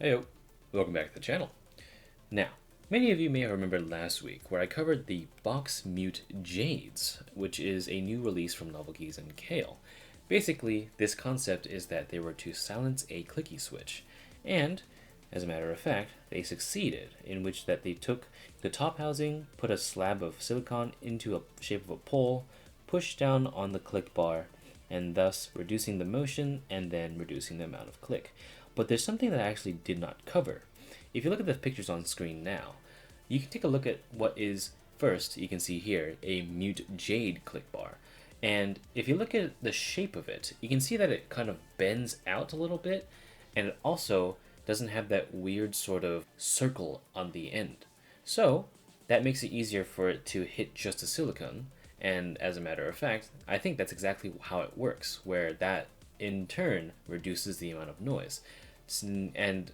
Heyo, welcome back to the channel. Now, many of you may have remembered last week where I covered the box mute Jades, which is a new release from Novel Keys and Kale. Basically, this concept is that they were to silence a clicky switch, and, as a matter of fact, they succeeded, in which that they took the top housing, put a slab of silicon into a shape of a pole, pushed down on the click bar, and thus reducing the motion and then reducing the amount of click. But there's something that I actually did not cover. If you look at the pictures on screen now, you can take a look at what is, first, you can see here, a mute Jade click bar. And if you look at the shape of it, you can see that it kind of bends out a little bit, and it also doesn't have that weird sort of circle on the end. So that makes it easier for it to hit just the silicone. And as a matter of fact, I think that's exactly how it works, where that in turn reduces the amount of noise. And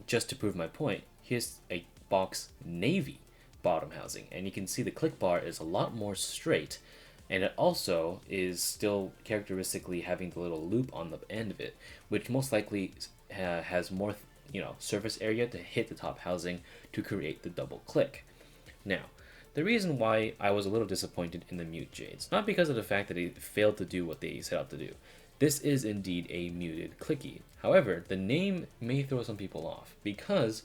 just to prove my point, here's a box navy bottom housing, and you can see the click bar is a lot more straight, and it also is still characteristically having the little loop on the end of it, which most likely has more surface area to hit the top housing to create the double click. Now, the reason why I was a little disappointed in the mute Jades, not because of the fact that it failed to do what they set out to do. This is indeed a muted clicky. However, the name may throw some people off because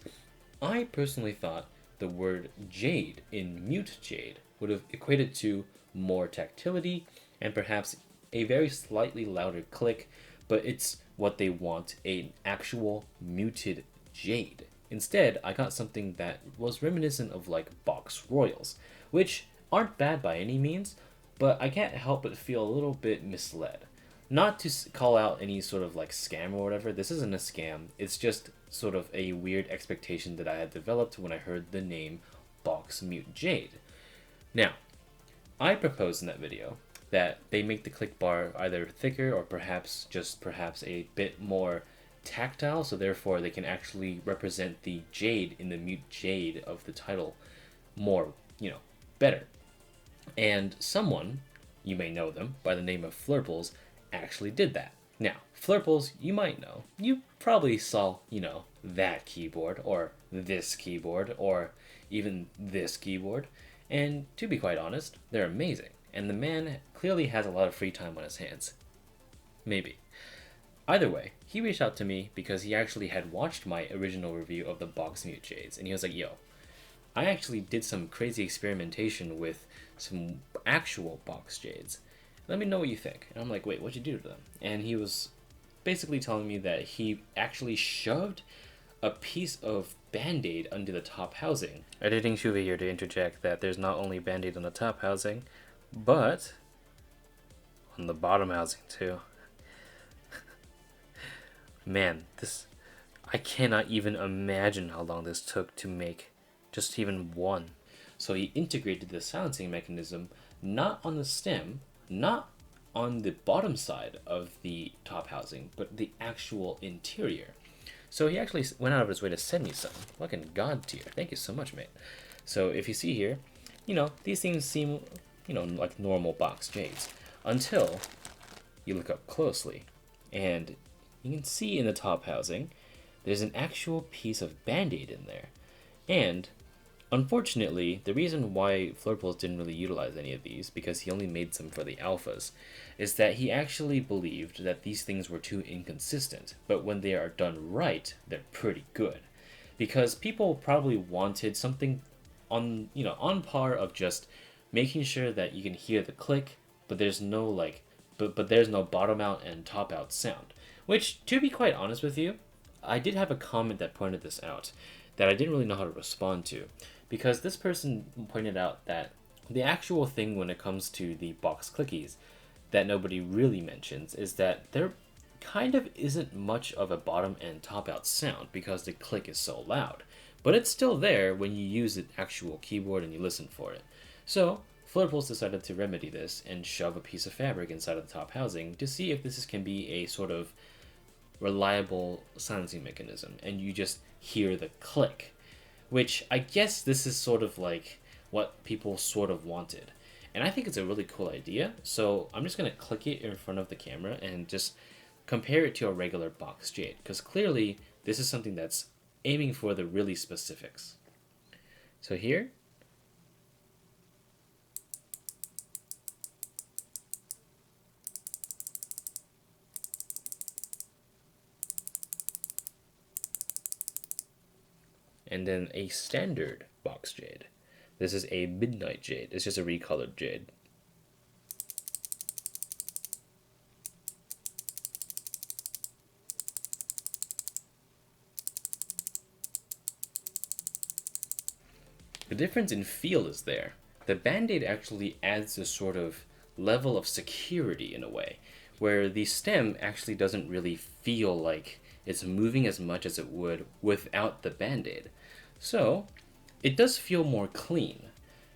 I personally thought the word Jade in mute Jade would have equated to more tactility and perhaps a very slightly louder click, but it's what they want, an actual muted Jade. Instead, I got something that was reminiscent of like box royals, which aren't bad by any means, but I can't help but feel a little bit misled. Not to call out any sort of like scam or whatever, this isn't a scam, it's just sort of a weird expectation that I had developed when I heard the name Box Mute Jade. Now, I proposed in that video that they make the click bar either thicker or perhaps a bit more tactile, so therefore they can actually represent the Jade in the mute Jade of the title more, better. And someone, you may know them by the name of Flurples, actually did that. Now, Flurples, you might know. You probably saw, that keyboard, or this keyboard, or even this keyboard. And to be quite honest, they're amazing. And the man clearly has a lot of free time on his hands. Maybe. Either way, he reached out to me because he actually had watched my original review of the box mute Jades. And he was like, yo, I actually did some crazy experimentation with some actual box Jades. Let me know what you think. And I'm like, wait, what'd you do to them? And he was basically telling me that he actually shoved a piece of Bandaid under the top housing. Editing Shuvi here to interject that there's not only Bandaid on the top housing, but on the bottom housing too. Man, I cannot even imagine how long this took to make just even one. So he integrated the silencing mechanism not on the stem, not on the bottom side of the top housing, but the actual interior. So he actually went out of his way to send me some. Fucking god tier. Thank you so much, mate. So if you see here, these things seem, like normal box Jades. Until you look up closely. And you can see in the top housing, there's an actual piece of Band-Aid in there. And unfortunately, the reason why Flurples didn't really utilize any of these, because he only made some for the alphas, is that he actually believed that these things were too inconsistent, but when they are done right, they're pretty good. Because people probably wanted something on par of just making sure that you can hear the click, but there's no but there's no bottom out and top out sound. Which, to be quite honest with you, I did have a comment that pointed this out, that I didn't really know how to respond to. Because this person pointed out that the actual thing when it comes to the box clickies that nobody really mentions is that there kind of isn't much of a bottom and top out sound because the click is so loud. But it's still there when you use the actual keyboard and you listen for it. So Flurples decided to remedy this and shove a piece of fabric inside of the top housing to see if this can be a sort of reliable silencing mechanism and you just hear the click. Which I guess this is sort of like what people sort of wanted. And I think it's a really cool idea. So I'm just going to click it in front of the camera and just compare it to a regular box Jade. Because clearly This is something that's aiming for the really specifics. So here, and then a standard box jade. This is a midnight jade. It's just a recolored jade. The difference in feel is there. The Band-Aid actually adds a sort of level of security in a way, where the stem actually doesn't really feel like it's moving as much as it would without the Band-Aid. So, it does feel more clean.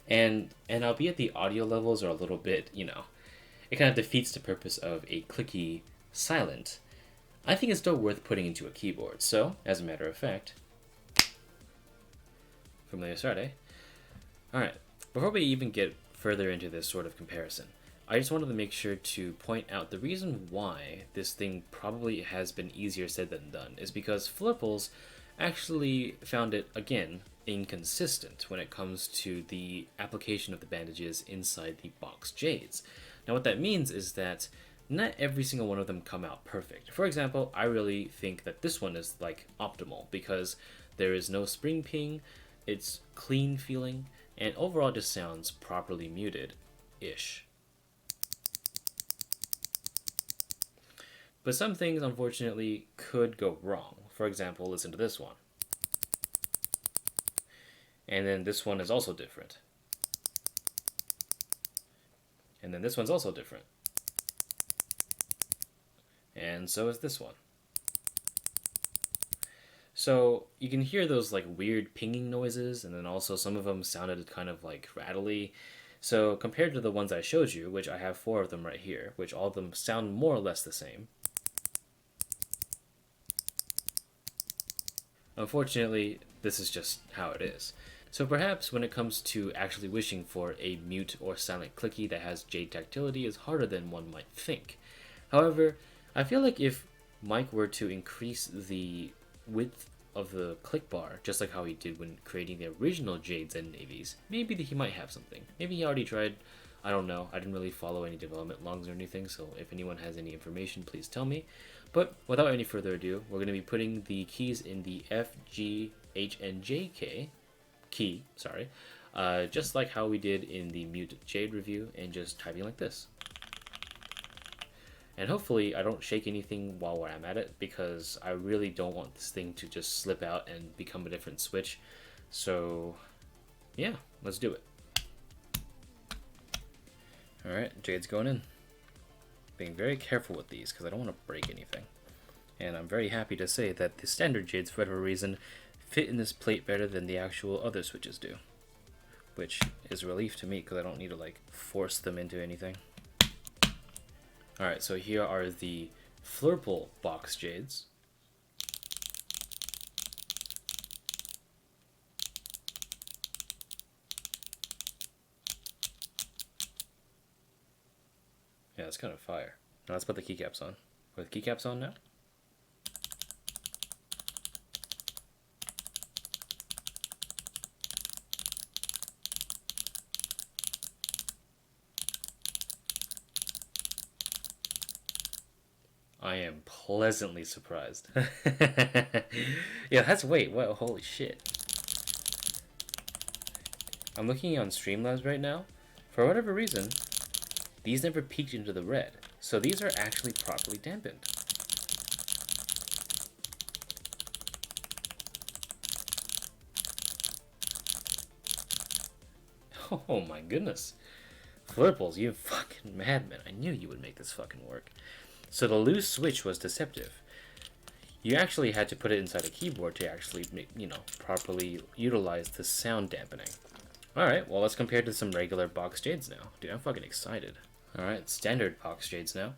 And albeit the audio levels are a little bit, it kind of defeats the purpose of a clicky silent, I think it's still worth putting into a keyboard. So, as a matter of fact, familiar start, eh? Alright, before we even get further into this sort of comparison, I just wanted to make sure to point out the reason why this thing probably has been easier said than done is because Flurples actually found it, again, inconsistent when it comes to the application of the bandages inside the box Jades. Now what that means is that not every single one of them come out perfect. For example, I really think that this one is like optimal because there is no spring ping, it's clean feeling, and overall it just sounds properly muted-ish. But some things, unfortunately, could go wrong. For example, listen to this one. And then this one is also different. And then this one's also different. And so is this one. So you can hear those like weird pinging noises, and then also some of them sounded kind of like rattly. So compared to the ones I showed you, which I have 4 of them right here, which all of them sound more or less the same. Unfortunately, this is just how it is. So perhaps when it comes to actually wishing for a mute or silent clicky that has Jade tactility is harder than one might think. However, I feel like if Mike were to increase the width of the click bar, just like how he did when creating the original Jades and Navies, maybe he might have something. Maybe he already tried, I don't know, I didn't really follow any development logs or anything, so if anyone has any information, please tell me. But without any further ado, we're going to be putting the keys in the F, G, H, and J key, just like how we did in the Mute Jade review, and just typing like this. And hopefully I don't shake anything while I'm at it, because I really don't want this thing to just slip out and become a different switch. So yeah, let's do it. Alright, Jade's going in. Being very careful with these because I don't want to break anything. And I'm very happy to say that the standard Jades, for whatever reason, fit in this plate better than the actual other switches do. Which is a relief to me because I don't need to like force them into anything. Alright, so here are the Flurple box Jades. Yeah, it's kind of fire. Now let's put the keycaps on. Are the keycaps on now? I am pleasantly surprised. Yeah, that's wait, what? Holy shit. I'm looking on Streamlabs right now. For whatever reason, these never peaked into the red, so these are actually properly dampened. Oh my goodness. Flurples, you fucking madman. I knew you would make this fucking work. So the loose switch was deceptive. You actually had to put it inside a keyboard to actually, properly utilize the sound dampening. Alright, well let's compare to some regular box Jades now. Dude, I'm fucking excited. Alright, standard box Jades now.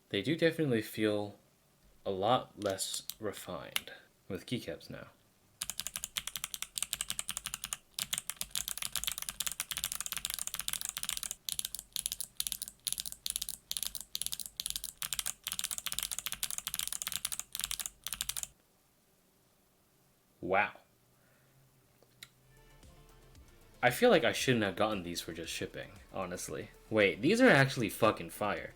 They do definitely feel a lot less refined. with keycaps now. Wow. I feel like I shouldn't have gotten these for just shipping, honestly. Wait, these are actually fucking fire.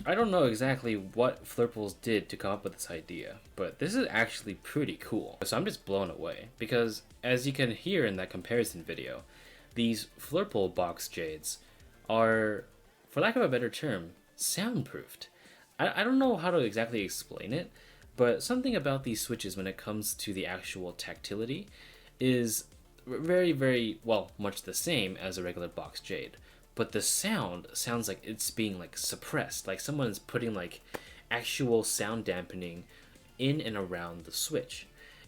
I don't know exactly what Flurples did to come up with this idea, but this is actually pretty cool. So I'm just blown away, because as you can hear in that comparison video, these Flurple box Jades are, for lack of a better term, soundproofed. I don't know how to exactly explain it, but something about these switches when it comes to the actual tactility is very, very, well, much the same as a regular box Jade. But the sound sounds like it's being like suppressed, like someone's putting like actual sound dampening in and around the switch.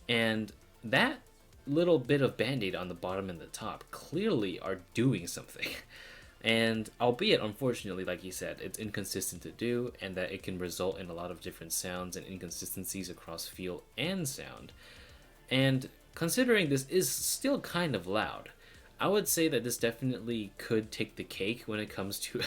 And that little bit of Band-Aid on the bottom and the top clearly are doing something. And albeit, unfortunately, like you said, it's inconsistent to do, and that it can result in a lot of different sounds and inconsistencies across feel and sound. And considering this is still kind of loud, I would say that this definitely could take the cake when it comes to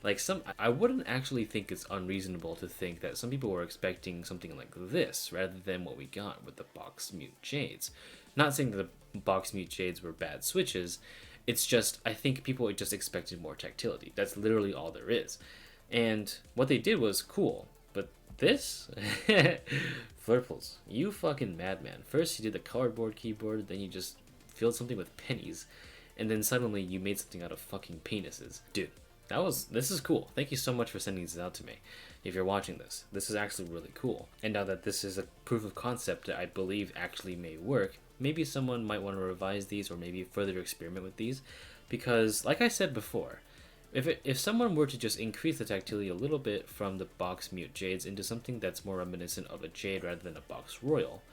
like I wouldn't actually think it's unreasonable to think that some people were expecting something like this rather than what we got with the box mute Jades. Not saying that the box mute Jades were bad switches, it's just I think people just expected more tactility. That's literally all there is. And what they did was cool, but this Flurples, you fucking madman. First you did the cardboard keyboard, then you just filled something with pennies, and then suddenly you made something out of fucking penises. Dude, this is cool. Thank you so much for sending these out to me. If you're watching this is actually really cool. And now that this is a proof of concept that I believe actually may work, maybe someone might want to revise these or maybe further experiment with these, because like I said before, if someone were to just increase the tactility a little bit from the box mute Jades into something that's more reminiscent of a Jade rather than a box Royal,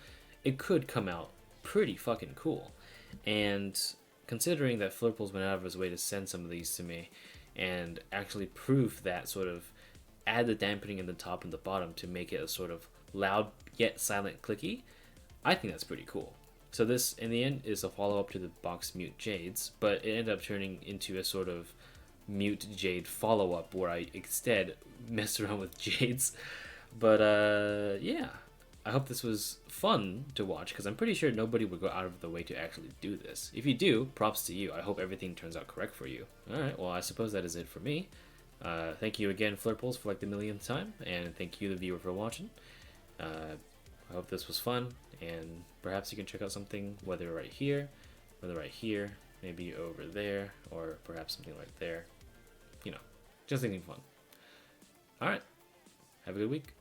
it could come out pretty fucking cool. And considering that Flurples went out of his way to send some of these to me and actually prove that sort of add the dampening in the top and the bottom to make it a sort of loud yet silent clicky, I think that's pretty cool. So this, in the end, is a follow-up to the box mute Jades, but it ended up turning into a sort of mute Jade follow-up where I instead messed around with Jades. But yeah, I hope this was fun to watch, because I'm pretty sure nobody would go out of the way to actually do this. If you do, props to you. I hope everything turns out correct for you. Alright, well I suppose that is it for me. Thank you again, Flurples, for like the millionth time, and thank you, the viewer, for watching. I hope this was fun, and perhaps you can check out something, whether right here, maybe over there, or perhaps something right there. You know, just anything fun. Alright, have a good week.